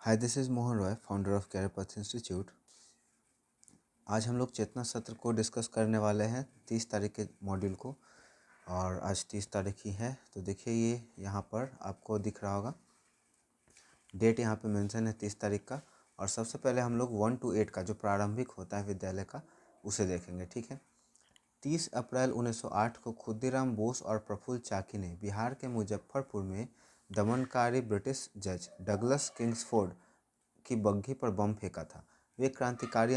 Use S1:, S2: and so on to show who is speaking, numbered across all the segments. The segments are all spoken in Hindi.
S1: Hi, this is Mohan Roy, founder of Career Path Institute. आज हम लोग चेतना सत्र को डिस्कस करने वाले हैं 30 तारीख के मॉड्यूल को। और आज 30 तारीख ही है, तो देखिए ये यहाँ पर आपको दिख रहा होगा, डेट यहाँ पे मेंशन है 30 तारीख का। और सबसे पहले हम लोग 1 to 8 का जो प्रारंभिक होता है विद्यालय का, उसे देखेंगे। ठीक है। 30 अप्रैल 1908 को खुदीराम बोस और प्रफुल्ल चाकी ने बिहार के मुजफ्फरपुर में दमनकारी ब्रिटिश जज डगलस किंग्सफोर्ड की बग्घी पर बम फेंका था। वे क्रांतिकारी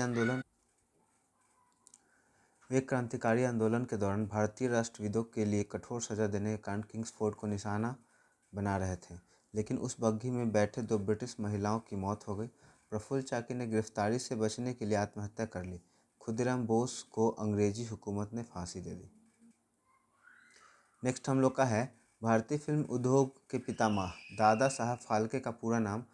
S1: आंदोलन के दौरान भारतीय राष्ट्रविदों के लिए कठोर सजा देने के कारण किंग्सफोर्ड को निशाना बना रहे थे, लेकिन उस बग्घी में बैठे 2 ब्रिटिश महिलाओं की मौत हो गई। प्रफुल्ल चाकी ने गिरफ्तारी से बचने के लिए आत्महत्या कर ली। खुदीराम बोस को अंग्रेजी हुकूमत ने फांसी दे दी। नेक्स्ट हम लोग का है, भारतीय फिल्म उद्योग के पितामह दादा साहब फाल्के का पूरा नाम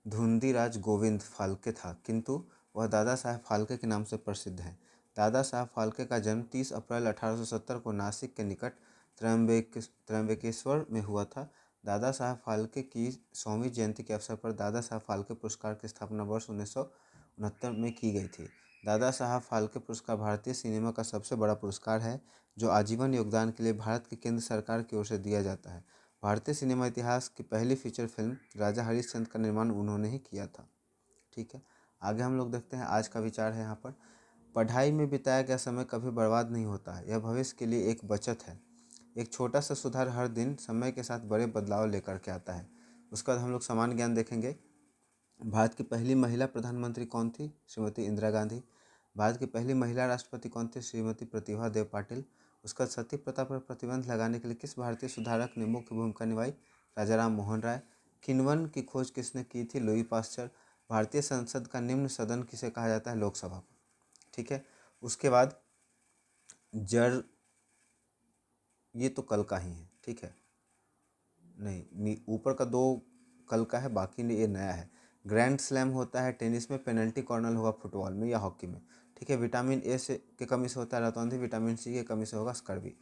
S1: धुंधीराज गोविंद फाल्के था, किंतु वह दादा साहब फाल्के के नाम से प्रसिद्ध है। दादा साहब फाल्के का जन्म 30 अप्रैल 1870 को नासिक के निकट त्र्यंबकेश्वर में हुआ था। दादा साहब फाल्के की 100वीं जयंती के अवसर पर दादा साहब फाल्के पुरस्कार की स्थापना वर्ष 1969 में की गई थी। दादा साहब फाल्के पुरस्कार भारतीय सिनेमा का सबसे बड़ा पुरस्कार है, जो आजीवन योगदान के लिए भारत की केंद्र सरकार की ओर से दिया जाता है। भारतीय सिनेमा इतिहास की पहली फीचर फिल्म राजा हरिश्चंद्र का निर्माण उन्होंने ही किया था। ठीक है, आगे हम लोग देखते हैं। आज का विचार है यहाँ पर, पढ़ाई में बिताया गया समय कभी बर्बाद नहीं होता है, यह भविष्य के लिए एक बचत है। एक छोटा सा सुधार हर दिन समय के साथ बड़े बदलाव लेकर के आता है। उसके बाद हम लोग सामान्य ज्ञान देखेंगे। भारत की पहली महिला प्रधानमंत्री कौन थी? श्रीमती इंदिरा गांधी। भारत की पहली महिला राष्ट्रपति कौन थी? श्रीमती प्रतिभा देव पाटिल। उसका सती प्रथा पर प्रतिबंध लगाने के लिए किस भारतीय सुधारक ने मुख्य भूमिका निभाई? राजा राम मोहन राय। किण्वन की खोज किसने की थी? Louis Pasteur. भारतीय संसद का निम्न सदन किसे कहा जाता है? लोकसभा को। ठीक है, उसके बाद जड़, ये तो कल का ही है। ठीक है, नहीं, ऊपर का 2 कल का है, बाकी ये नया है। ग्रैंड स्लैम होता है टेनिस में, पेनल्टी कॉर्नर होगा फुटबॉल में या हॉकी में। ठीक है, विटामिन ए से की कमी से होता है रतौंधी, विटामिन सी की कमी से होगा स्कर्वी।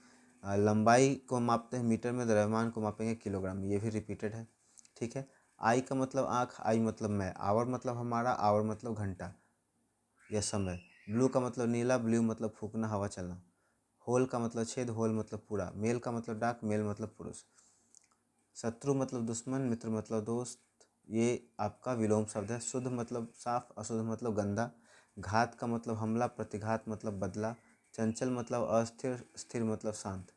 S1: लंबाई को मापते हैं मीटर में, द्रव्यमान को मापेंगे किलोग्राम में, ये भी रिपीटेड है। ठीक है, आई का मतलब आँख, आई मतलब मैं, आवर मतलब हमारा, आवर मतलब घंटा या समय। ब्लू का मतलब नीला, ब्लू मतलब फूकना, हवा चलना। होल का मतलब छेद, होल मतलब पूरा। मेल का मतलब डाक, मेल मतलब पुरुष। शत्रु मतलब दुश्मन, मित्र मतलब दोस्त, ये आपका विलोम शब्द है। शुद्ध मतलब साफ, अशुद्ध मतलब गंदा। घात का मतलब हमला, प्रतिघात मतलब बदला। चंचल मतलब अस्थिर, स्थिर मतलब शांत।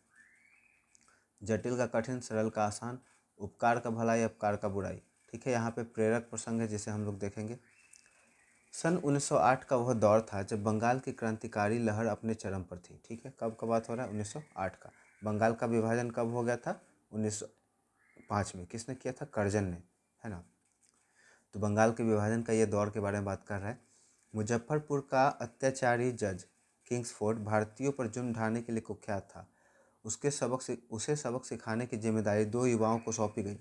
S1: जटिल का कठिन, सरल का आसान। उपकार का भलाई, अपकार का बुराई। ठीक है, यहाँ पे प्रेरक प्रसंग है जिसे हम लोग देखेंगे। सन 1908 का वह दौर था जब बंगाल की क्रांतिकारी लहर अपने चरम पर थी। ठीक है, कब का बात हो रहा है? 1908 का। बंगाल का विभाजन कब हो गया था? 1905 में। किसने किया था? कर्जन ने, है ना। तो बंगाल के विभाजन का ये दौर के बारे में बात कर रहा है। मुजफ्फरपुर का अत्याचारी जज किंग्सफोर्ड भारतीयों पर जुर्म ढाने के लिए कुख्यात था। उसे सबक सिखाने की जिम्मेदारी 2 युवाओं को सौंपी गई,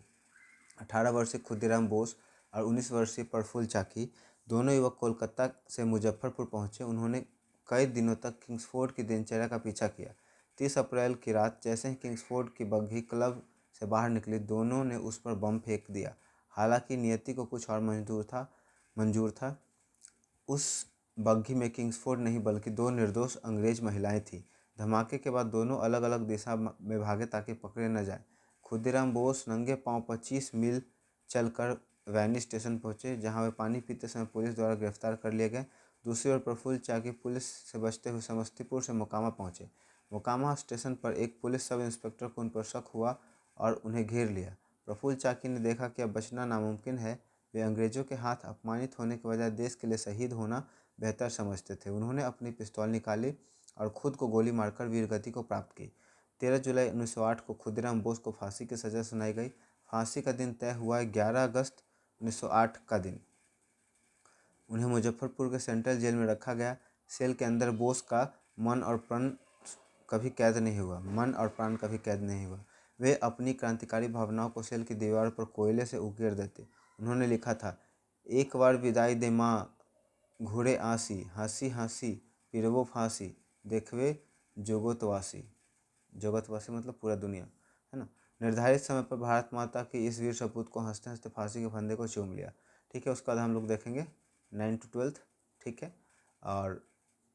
S1: 18 वर्षीय खुदीराम बोस और 19 वर्षीय प्रफुल्ल चाकी। दोनों युवक कोलकाता से मुजफ्फरपुर पहुंचे। उन्होंने कई दिनों तक किंग्सफोर्ड की दिनचर्या का पीछा किया। 30 अप्रैल की रात जैसे ही किंग्सफोर्ड की बग्घी क्लब से बाहर निकली, दोनों ने उस पर बम फेंक दिया। हालांकि नियति को कुछ और मंजूर था। उस बग्घी में किंग्सफोर्ड नहीं बल्कि 2 निर्दोष अंग्रेज महिलाएं थीं। धमाके के बाद दोनों अलग अलग दिशा में भागे ताकि पकड़े न जाए। खुदीराम बोस नंगे पांव 25 मील चलकर वैनी स्टेशन पहुंचे, जहां वे पानी पीते समय पुलिस द्वारा गिरफ्तार कर लिए गए। दूसरी ओर प्रफुल्ल चाकी पुलिस से बचते हुए समस्तीपुर से मोकामा पहुंचे। मोकामा स्टेशन पर एक पुलिस सब इंस्पेक्टर को उन पर शक हुआ और उन्हें घेर लिया। प्रफुल्ल चाकी ने देखा कि अब बचना नामुमकिन है। वे अंग्रेजों के हाथ अपमानित होने के बजाय देश के लिए शहीद होना बेहतर समझते थे। उन्होंने अपनी पिस्तौल निकाली और खुद को गोली मारकर वीरगति को प्राप्त की। 13 जुलाई 1908 को खुदीराम बोस को फांसी की सज़ा सुनाई गई। फांसी का दिन तय हुआ 11 अगस्त 1908 का दिन। उन्हें मुजफ्फरपुर के सेंट्रल जेल में रखा गया। सेल के अंदर बोस का मन और प्राण कभी कैद नहीं हुआ। वे अपनी क्रांतिकारी भावनाओं को सेल की दीवार पर कोयले से उकेर देते। उन्होंने लिखा था, एक बार विदाई दे माँ घूरे आसी, हंसी हंसी पिरवो फांसी, देखवे जोगतवासी। जगतवासी मतलब पूरा दुनिया, है ना। निर्धारित समय पर भारत माता की इस वीर सपूत को हंसते हंसते फांसी के फंदे को चूम लिया। ठीक है। उसके बाद हम लोग देखेंगे 9 to 12, ठीक है। और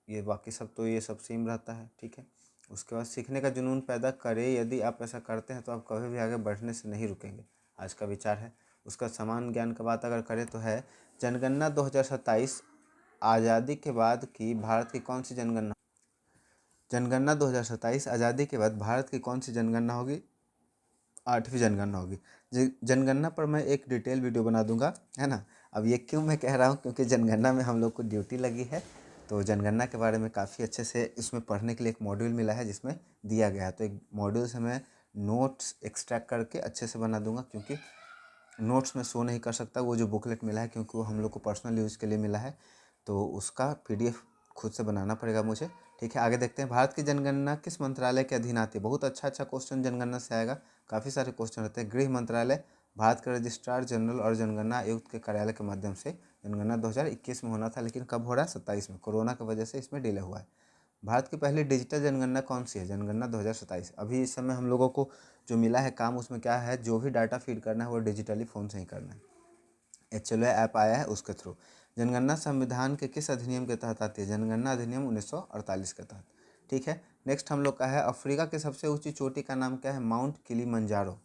S1: ये बाकी सब तो ये सब सेम रहता है, ठीक है। उसके बाद सीखने का जुनून पैदा करे, यदि आप ऐसा करते हैं तो आप कभी भी आगे बढ़ने से नहीं रुकेंगे, आज का विचार है। उसका समान ज्ञान का बात अगर करें तो है जनगणना 2027 आज़ादी के बाद की भारत की कौन सी जनगणना, जनगणना 2027 आज़ादी के बाद भारत की कौन सी जनगणना होगी, 8वीं जनगणना होगी। जनगणना पर मैं एक डिटेल वीडियो बना दूंगा, है ना। अब ये क्यों मैं कह रहा हूँ, क्योंकि जनगणना में हम लोग को ड्यूटी लगी है, तो जनगणना के बारे में काफ़ी अच्छे से इसमें पढ़ने के लिए एक मॉड्यूल मिला है जिसमें दिया गया है। तो एक मॉड्यूल से मैं नोट्स एक्सट्रैक्ट करके अच्छे से बना दूंगा, क्योंकि नोट्स में शो नहीं कर सकता वो जो बुकलेट मिला है, क्योंकि वो हम लोग को पर्सनल यूज़ के लिए मिला है, तो उसका PDF खुद से बनाना पड़ेगा मुझे, ठीक है। आगे देखते हैं, भारत की जनगणना किस मंत्रालय के अधीन आती है। बहुत अच्छा क्वेश्चन जनगणना से आएगा, काफ़ी सारे क्वेश्चन रहते हैं। गृह मंत्रालय, भारत के रजिस्ट्रार जनरल और जनगणना आयुक्त के कार्यालय के माध्यम से जनगणना 2021 में होना था, लेकिन कब हो रहा है, 27 में, कोरोना की वजह से इसमें डिले हुआ है। भारत की पहली डिजिटल जनगणना कौन सी है, जनगणना 2027। अभी इस समय हम लोगों को जो मिला है काम, उसमें क्या है, जो भी डाटा फीड करना है वो डिजिटली फ़ोन से ही करना है। HLO ऐप आया है उसके थ्रू। जनगणना संविधान के किस अधिनियम के तहत आती है, जनगणना अधिनियम 1948 के तहत, ठीक है। नेक्स्ट हम लोग का है, अफ्रीका की सबसे ऊंची चोटी का नाम क्या है, माउंट किलिमंजारो।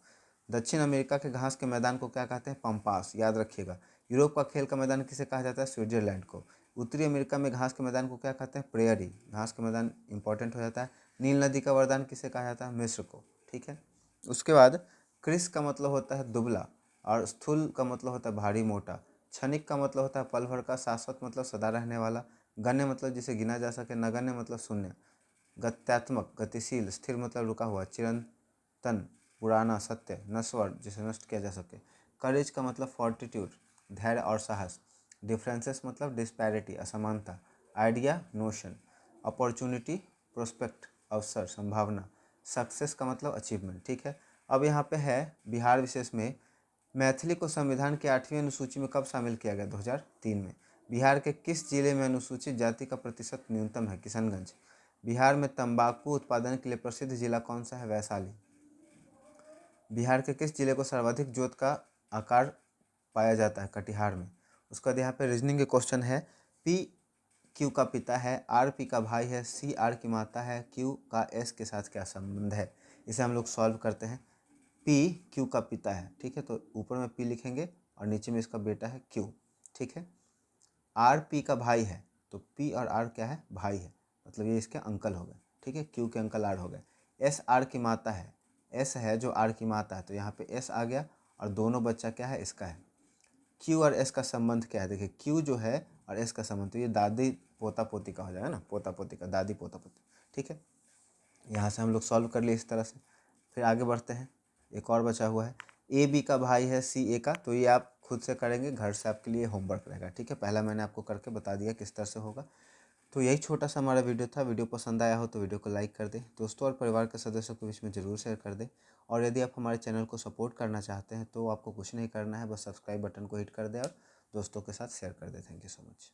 S1: दक्षिण अमेरिका के घास के मैदान को क्या कहते हैं, पम्पास, याद रखिएगा। यूरोप का खेल का मैदान किसे कहा जाता है, स्विट्जरलैंड को। उत्तरी अमेरिका में घास के मैदान को क्या कहते हैं, प्रेयरी, घास के मैदान इंपॉर्टेंट हो जाता है। नील नदी का वरदान किसे कहा जाता है, मिस्र को, ठीक है। उसके बाद क्रिस का मतलब होता है दुबला, और स्थूल का मतलब होता है भारी मोटा। क्षणिक का मतलब होता है पल भर का। शाश्वत मतलब सदा रहने वाला। गण्य मतलब जिसे गिना जा सके। नगण्य मतलब शून्य। गत्यात्मक गतिशील। स्थिर मतलब रुका हुआ। चिरंतन पुराना सत्य। नश्वर जिसे नष्ट किया जा सके। करेज का मतलब फोर्टिट्यूड धैर्य और साहस। डिफरेंसेस मतलब डिस्पैरिटी असमानता। Idea notion. अपॉर्चुनिटी प्रोस्पेक्ट अवसर संभावना। सक्सेस का मतलब अचीवमेंट, ठीक है। अब यहाँ पे है बिहार विशेष में, मैथिली को संविधान की 8वीं अनुसूची में कब शामिल किया गया, 2003 में। बिहार के किस जिले में अनुसूचित जाति का प्रतिशत न्यूनतम है, किशनगंज। बिहार में तंबाकू उत्पादन के लिए प्रसिद्ध जिला कौन सा है, वैशाली। बिहार के किस जिले को सर्वाधिक जोत का आकार पाया जाता है, कटिहार में। उसके बाद यहाँ पे रीजनिंग के क्वेश्चन है। P Q का पिता है, R P का भाई है, C R की माता है, Q का S के साथ क्या संबंध है। इसे हम लोग सॉल्व करते हैं। P Q का पिता है, ठीक है, तो ऊपर में P लिखेंगे और नीचे में इसका बेटा है Q, ठीक है। R P का भाई है, तो P और R क्या है, भाई है, मतलब ये इसके अंकल हो गए, ठीक है। Q के अंकल R हो गए। S R की माता है, S है जो R की माता है, तो यहाँ पे S आ गया, और दोनों बच्चा क्या है, इसका है। Q और S का संबंध क्या है, देखिए Q जो है और S का संबंध, तो ये दादी पोता पोती का हो जाएगा ना, पोता पोती का, दादी पोता पोती, ठीक है। यहाँ से हम लोग सॉल्व कर लिए इस तरह से। फिर आगे बढ़ते हैं, एक और बचा हुआ है। A B का भाई है, C A का, तो ये आप खुद से करेंगे, घर से आपके लिए होमवर्क रहेगा, ठीक है। पहला मैंने आपको करके बता दिया किस तरह से होगा। तो यही छोटा सा हमारा वीडियो था। वीडियो पसंद आया हो तो वीडियो को लाइक कर दें, दोस्तों और परिवार के सदस्यों के बीच में ज़रूर शेयर कर दें। और यदि आप हमारे चैनल को सपोर्ट करना चाहते हैं तो आपको कुछ नहीं करना है, बस सब्सक्राइब बटन को हिट कर दें और दोस्तों के साथ शेयर कर दें। Thank you so much.